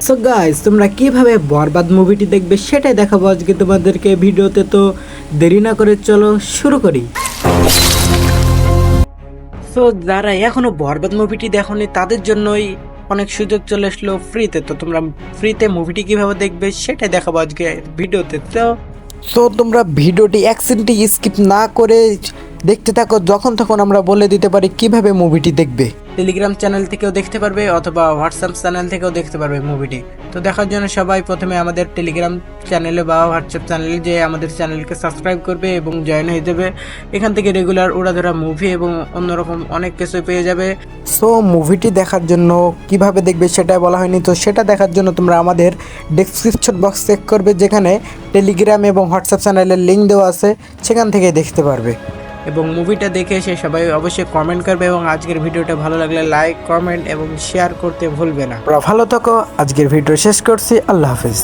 So guys, তোমরা কিভাবে বরবাদ মুভিটি দেখবে সেটাই দেখাবো আজকে তোমাদেরকে ভিডিওতে। তো দেরি না করে চলো শুরু করি। সো যারা এখনো বরবাদ মুভিটি দেখোনি তাদের জন্যই অনেক সুযোগ চলে আসলো ফ্রিতে। তো তোমরা ফ্রিতে মুভিটি কিভাবে দেখবে সেটাই দেখাবো আজকে ভিডিওতে। তো তোমরা ভিডিওটি এক সেকেন্ড স্কিপ না করে দেখতে থাকো, যখন তখন আমরা বলে দিতে পারি কিভাবে মুভিটি দেখবে। টেলিগ্রাম চ্যানেল থেকেও দেখতে পারবে অথবা হোয়াটসঅ্যাপ চ্যানেল থেকেও দেখতে পারবে মুভিটি। তো দেখার জন্য সবাই প্রথমে আমাদের টেলিগ্রাম চ্যানেলে বা হোয়াটসঅ্যাপ চ্যানেলে যে আমাদের চ্যানেলকে সাবস্ক্রাইব করবে এবং জয়েন হয়ে যাবে। এখান থেকে রেগুলার উড়াধরা মুভি এবং অন্যরকম অনেক কিছু পেয়ে যাবে। সো মুভিটি দেখার জন্য কিভাবে দেখবে সেটা বলা হয়নি, তো সেটা দেখার জন্য তোমরা আমাদের ডেসক্রিপশন বক্স চেক করবে, যেখানে টেলিগ্রাম এবং হোয়াটসঅ্যাপ চ্যানেলের লিঙ্ক দেওয়া আছে, সেখান থেকে দেখতে পারবে। এবং মুভিটা দেখে এসে সবাই অবশ্যই কমেন্ট করবে এবং আজকের ভিডিওটা ভালো লাগলে লাইক, কমেন্ট এবং শেয়ার করতে ভুলবে না। ভালো থাকো, আজকের ভিডিও শেষ করছি, আল্লাহ হাফেজ।